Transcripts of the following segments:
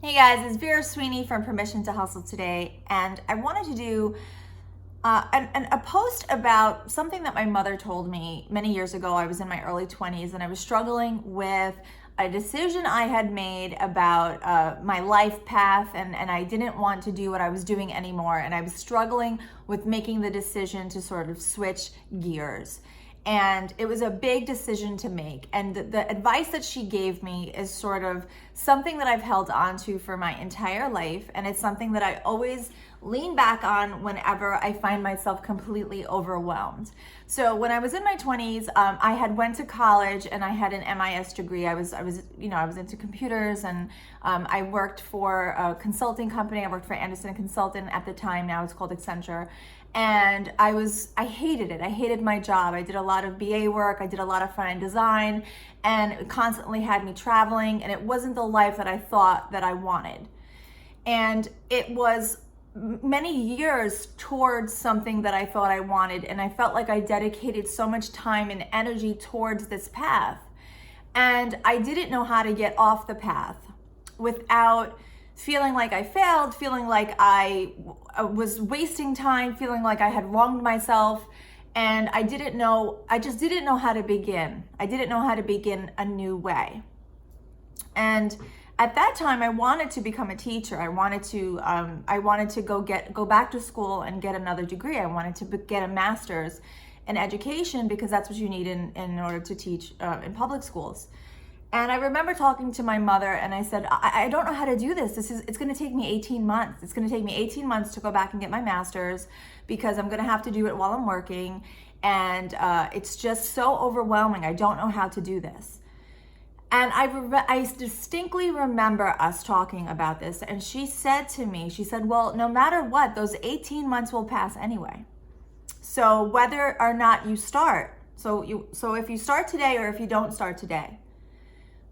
Hey guys, it's Vera Sweeney from Permission to Hustle today, and I wanted to do a post about something that my mother told me many years ago. I was in my early 20s and I was struggling with a decision I had made about my life path, and I didn't want to do what I was doing anymore, and I was struggling with making the decision to sort of switch gears. And it was a big decision to make. And the advice that she gave me is sort of something that I've held on to for my entire life. And it's something that I always lean back on whenever I find myself completely overwhelmed. So when I was in my 20s, I had went to college and I had an MIS degree. I was into computers, and I worked for a consulting company. I worked for Andersen Consultant at the time. Now it's called Accenture. And I hated it. I hated my job. I did a lot of BA work. I did a lot of front-end design, and it constantly had me traveling, and it wasn't the life that I thought that I wanted. And it was many years towards something that I thought I wanted, and I felt like I dedicated so much time and energy towards this path. And I didn't know how to get off the path without feeling like I failed, feeling like I was wasting time, feeling like I had wronged myself. And I just didn't know how to begin. I didn't know how to begin a new way. And at that time, I wanted to become a teacher. I wanted to go back to school and get another degree. I wanted to get a master's in education, because that's what you need in order to teach in public schools. And I remember talking to my mother, and I said, I don't know how to do this. It's going to take me 18 months. It's going to take me 18 months to go back and get my master's, because I'm going to have to do it while I'm working. And it's just so overwhelming. I don't know how to do this. And I distinctly remember us talking about this. And she said to me, well, no matter what, those 18 months will pass anyway. So whether or not you start, so if you start today or if you don't start today,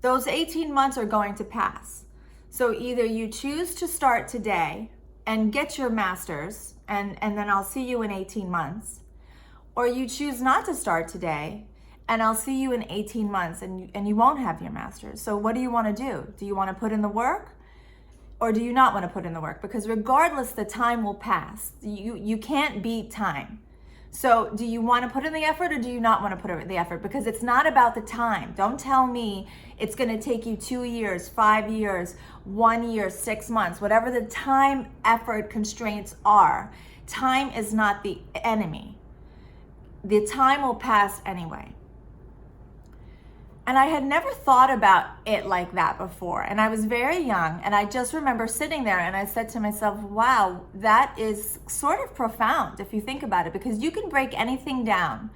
those 18 months are going to pass. So either you choose to start today and get your master's, and then I'll see you in 18 months, or you choose not to start today and I'll see you in 18 months and you won't have your master's. So what do you want to do? Do you want to put in the work, or do you not want to put in the work? Because regardless, the time will pass. You can't beat time. So do you want to put in the effort, or do you not want to put in the effort? Because it's not about the time. Don't tell me it's going to take you 2 years, 5 years, 1 year, 6 months, whatever the time effort constraints are. Time is not the enemy. The time will pass anyway. And I had never thought about it like that before. And I was very young, and I just remember sitting there and I said to myself, wow, that is sort of profound if you think about it, because you can break anything down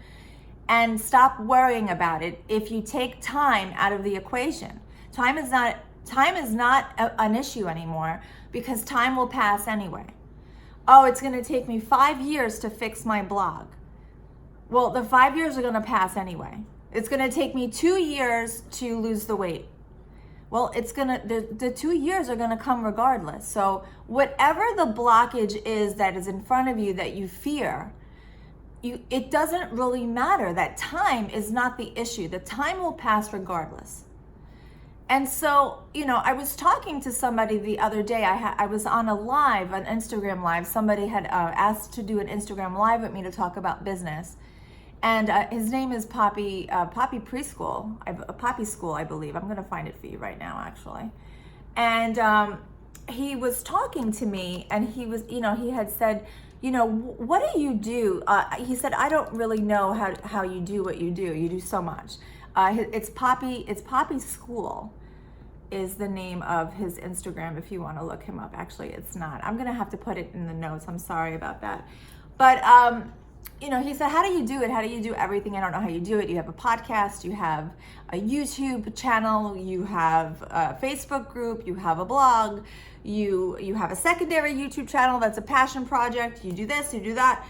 and stop worrying about it if you take time out of the equation. Time is not an issue anymore, because time will pass anyway. Oh, it's going to take me 5 years to fix my blog. Well, the 5 years are going to pass anyway. It's going to take me 2 years to lose the weight. Well, the 2 years are going to come regardless. So whatever the blockage is that is in front of you that you fear, it doesn't really matter. That time is not the issue. The time will pass regardless. And so, I was talking to somebody the other day. I was on an Instagram live. Somebody had asked to do an Instagram live with me to talk about business. And his name is Poppy Preschool, Poppy School, I believe. I'm going to find it for you right now, actually. And he was talking to me, and he was, he had said, what do you do? He said, I don't really know how you do what you do. You do so much. It's Poppy School is the name of his Instagram, if you want to look him up. Actually, it's not. I'm going to have to put it in the notes. I'm sorry about that. But, he said, how do you do it? How do you do everything? I don't know how you do it. You have a podcast, you have a YouTube channel, you have a Facebook group, you have a blog, you have a secondary YouTube channel that's a passion project. You do this, you do that.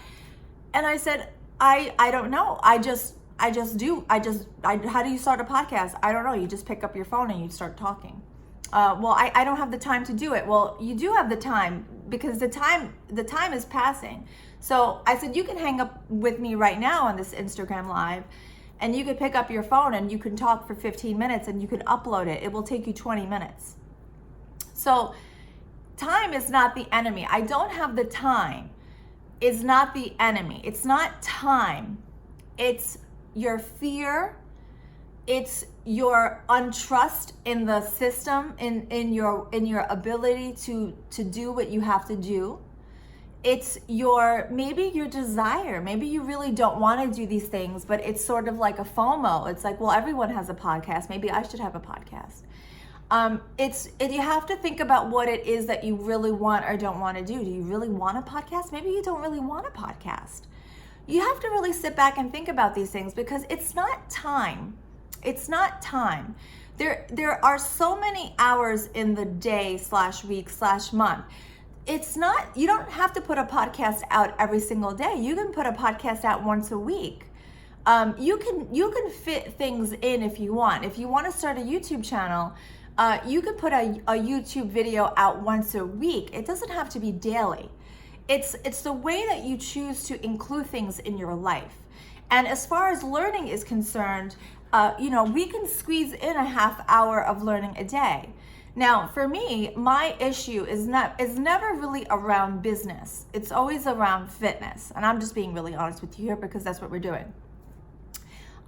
And I said, I don't know. I just do. How do you start a podcast? I don't know. You just pick up your phone and you start talking. Well, I don't have the time to do it. Well, you do have the time, because the time is passing. So I said, you can hang up with me right now on this Instagram live, and you could pick up your phone and you can talk for 15 minutes and you can upload it. It will take you 20 minutes. So time is not the enemy. I don't have the time is not the enemy. It's not time. It's your fear. It's your untrust in the system, in your ability to do what you have to do. It's maybe your desire. Maybe you really don't want to do these things, but it's sort of like a FOMO. It's like, well, everyone has a podcast. Maybe I should have a podcast. You have to think about what it is that you really want or don't want to do. Do you really want a podcast? Maybe you don't really want a podcast. You have to really sit back and think about these things, because it's not time. It's not time. There are so many hours in the day / week / month. It's not, you don't have to put a podcast out every single day. You can put a podcast out once a week. You can fit things in if you want. If you want to start a YouTube channel, you could put a YouTube video out once a week. It doesn't have to be daily. It's the way that you choose to include things in your life. And as far as learning is concerned, we can squeeze in a half hour of learning a day. Now, for me, my issue is never really around business. It's always around fitness. And I'm just being really honest with you here, because that's what we're doing.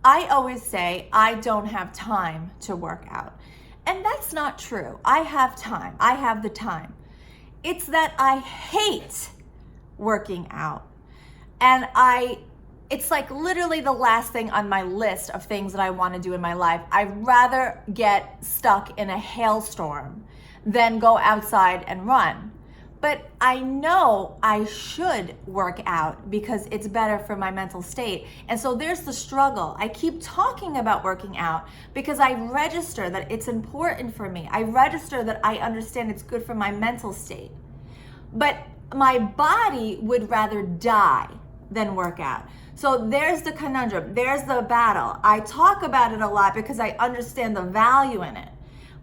I always say I don't have time to work out. And that's not true. I have time. I have the time. It's that I hate working out. And it's like literally the last thing on my list of things that I want to do in my life. I'd rather get stuck in a hailstorm than go outside and run. But I know I should work out because it's better for my mental state. And so there's the struggle. I keep talking about working out because I register that it's important for me. I register that I understand it's good for my mental state. But my body would rather die than work out. So there's the conundrum. There's the battle. I talk about it a lot because I understand the value in it.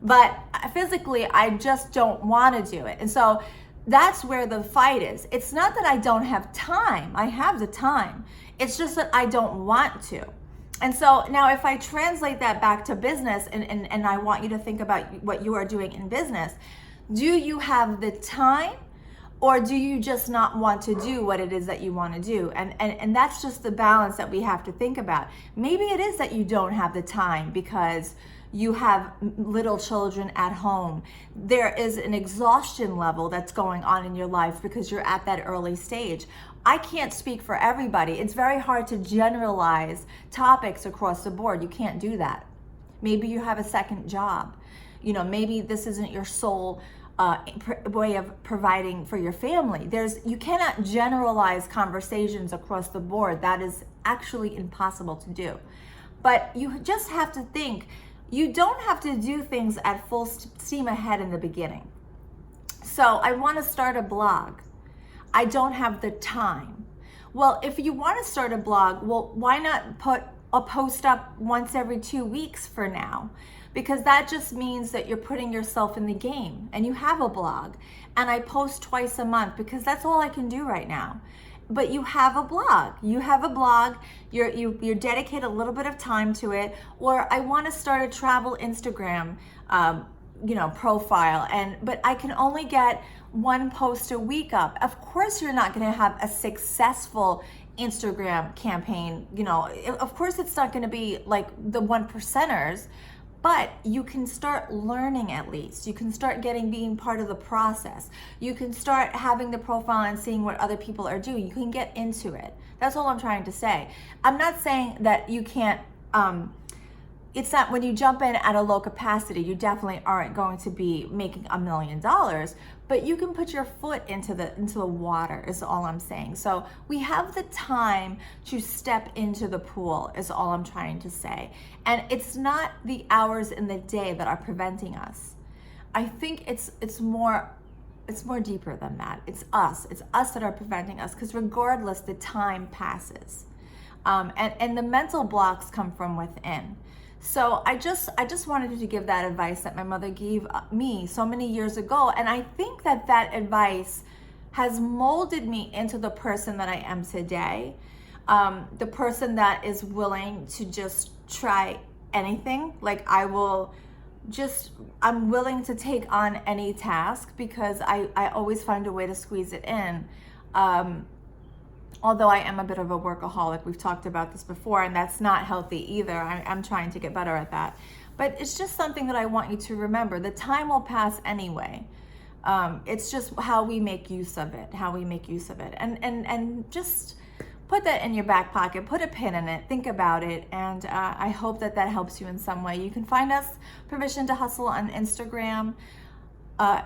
But physically, I just don't want to do it. And so that's where the fight is. It's not that I don't have time. I have the time. It's just that I don't want to. And so now if I translate that back to business, and I want you to think about what you are doing in business, do you have the time, or do you just not want to do what it is that you want to do? And that's just the balance that we have to think about. Maybe it is that you don't have the time because you have little children at home. There is an exhaustion level that's going on in your life because you're at that early stage. I can't speak for everybody. It's very hard to generalize topics across the board. You can't do that. Maybe you have a second job. Maybe this isn't your sole way of providing for your family. You cannot generalize conversations across the board. That is actually impossible to do. But you just have to think, you don't have to do things at full steam ahead in the beginning. So I want to start a blog. I don't have the time. Well, if you want to start a blog, well, why not put a post up once every 2 weeks for now? Because that just means that you're putting yourself in the game, and you have a blog. And I post twice a month because that's all I can do right now. But you have a blog. You have a blog. You dedicate a little bit of time to it. Or I want to start a travel Instagram, profile. But I can only get one post a week up. Of course, you're not going to have a successful Instagram campaign. Of course, it's not going to be like the 1%ers. But you can start learning at least. You can start being part of the process. You can start having the profile and seeing what other people are doing. You can get into it. That's all I'm trying to say. I'm not saying that you can't, it's not when you jump in at a low capacity, you definitely aren't going to be making $1 million, but you can put your foot into the water is all I'm saying. So we have the time to step into the pool is all I'm trying to say. And it's not the hours in the day that are preventing us. I think it's more deeper than that. It's us that are preventing us, because regardless, the time passes. And the mental blocks come from within. So I just wanted to give that advice that my mother gave me so many years ago. And I think that advice has molded me into the person that I am today. The person that is willing to just try anything. Like I will I'm willing to take on any task because I always find a way to squeeze it in. Although I am a bit of a workaholic, we've talked about this before, and that's not healthy either. I'm trying to get better at that. But it's just something that I want you to remember. The time will pass anyway. It's just how we make use of it, and just put that in your back pocket, put a pin in it, think about it, and I hope that helps you in some way. You can find us, Permission to Hustle, on Instagram,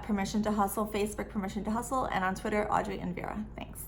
Permission to Hustle, Facebook, Permission to Hustle, and on Twitter, Audrey and Vera. Thanks.